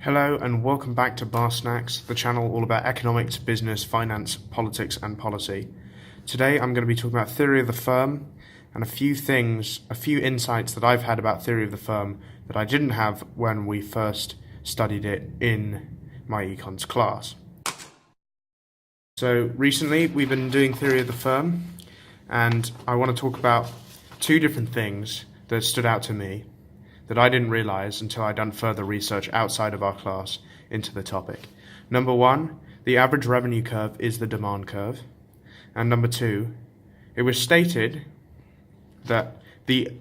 Hello and welcome back to Bar Snacks, the channel all about economics, business, finance, politics and policy. Today I'm going to be talking about theory of the firm and a few insights that I've had about theory of the firm that I didn't have when we first studied it in my econs class. So recently we've been doing theory of the firm and I want to talk about two different things that stood out to me that I didn't realize until I'd done further research outside of our class into the topic. Number one, the average revenue curve is the demand curve. And number two, it was stated that the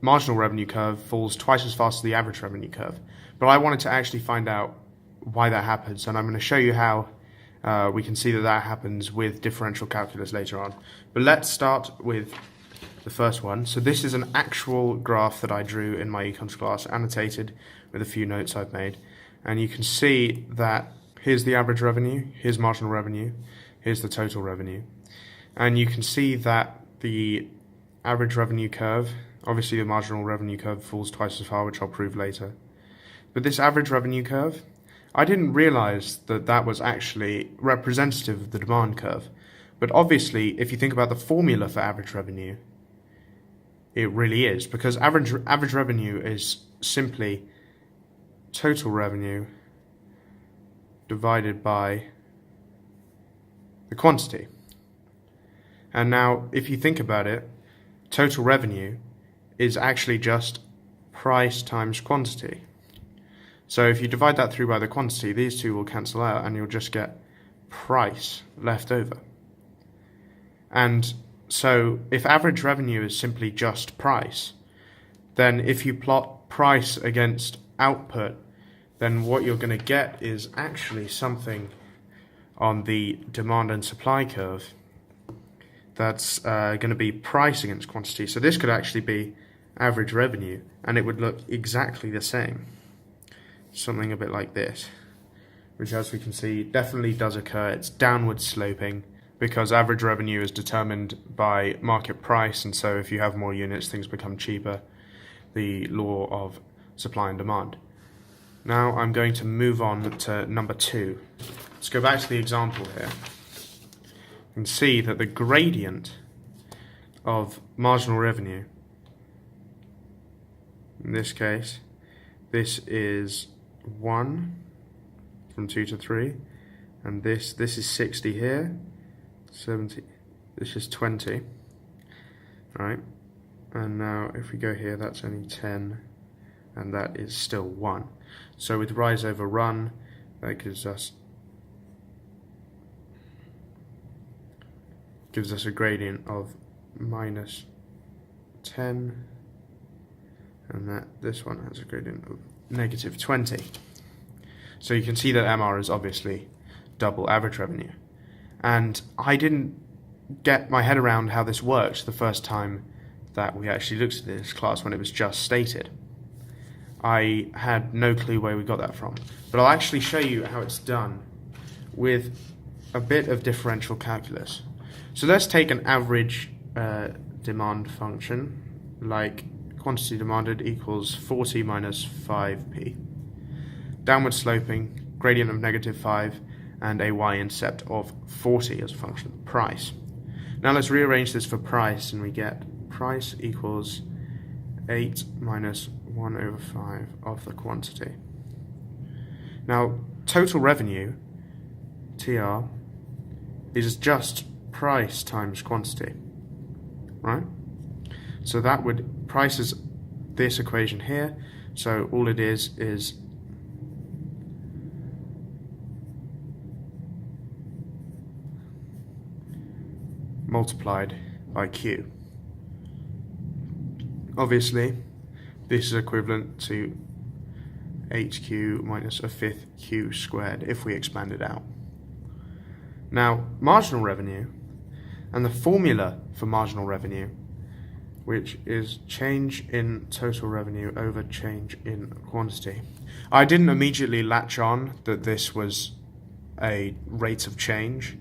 marginal revenue curve falls twice as fast as the average revenue curve. But I wanted to actually find out why that happens, and I'm going to show you how we can see that happens with differential calculus later on. But let's start with the first one. So this is an actual graph that I drew in my econs class, annotated with a few notes I've made. And you can see that here's the average revenue, here's marginal revenue, here's the total revenue. And you can see that the average revenue curve, obviously the marginal revenue curve falls twice as far, which I'll prove later. But this average revenue curve, I didn't realize that that was actually representative of the demand curve. But obviously, if you think about the formula for average revenue, it really is, because average revenue is simply total revenue divided by the quantity. And now, if you think about it, total revenue is actually just price times quantity. So if you divide that through by the quantity, these two will cancel out and you'll just get price left over. And so if average revenue is simply just price, then if you plot price against output, then what you're going to get is actually something on the demand and supply curve that's going to be price against quantity. So this could actually be average revenue, and it would look exactly the same. Something a bit like this, which, as we can see, definitely does occur. It's downward sloping, because average revenue is determined by market price, and so if you have more units, things become cheaper. The law of supply and demand. Now I'm going to move on to number two. Let's go back to the example here and see that the gradient of marginal revenue, in this case, this is 1 from 2 to 3, and this is 60 here, 70, this is 20, right? And now if we go here, that's only 10, and that is still 1. So with rise over run, that gives us a gradient of minus 10, and this one has a gradient of negative 20. So you can see that MR is obviously double average revenue. And I didn't get my head around how this worked the first time that we actually looked at this class, when it was just stated. I had no clue where we got that from. But I'll actually show you how it's done with a bit of differential calculus. So let's take an average demand function, like quantity demanded equals 40 minus 5p. Downward sloping, gradient of negative 5, and a y-intercept of 40 as a function of the price. Now let's rearrange this for price, and we get price equals 8 minus 1 over 5 of the quantity. Now total revenue, TR, is just price times quantity, right? So that would, price is this equation here, so all it is multiplied by Q. Obviously, this is equivalent to 8Q minus a fifth Q squared if we expand it out. Now, marginal revenue, and the formula for marginal revenue, which is change in total revenue over change in quantity. I didn't immediately latch on that this was a rate of change,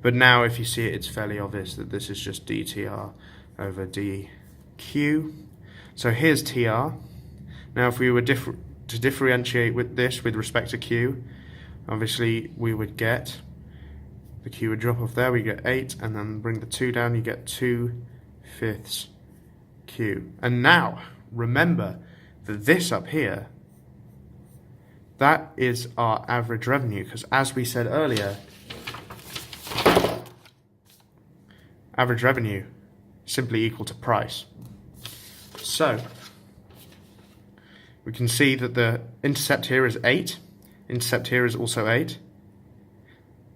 but now if you see it, it's fairly obvious that this is just dTR over dQ. So here's TR. Now if we were to to differentiate with this with respect to Q, obviously we would get, the Q would drop off there, we get 8, and then bring the 2 down, you get 2/5 Q. And now, remember that this up here, that is our average revenue, because as we said earlier, average revenue simply equal to price. So we can see that the intercept here is 8, intercept here is also 8.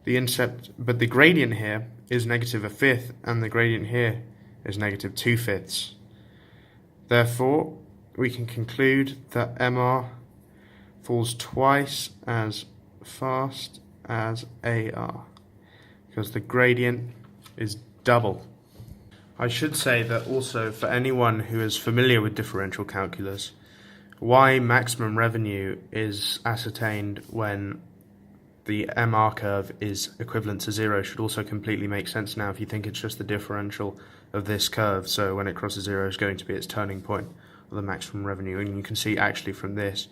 The intercept, but the gradient here is -1/5, and the gradient here is -2/5. Therefore, we can conclude that MR falls twice as fast as AR, because the gradient is double. I should say that also for anyone who is familiar with differential calculus, why maximum revenue is ascertained when the MR curve is equivalent to 0 should also completely make sense now if you think it's just the differential of this curve. So when it crosses 0 is going to be its turning point of the maximum revenue. And you can see actually from this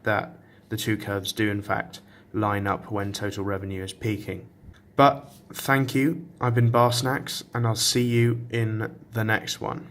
that the two curves do in fact line up when total revenue is peaking. But thank you, I've been Bar Snacks, and I'll see you in the next one.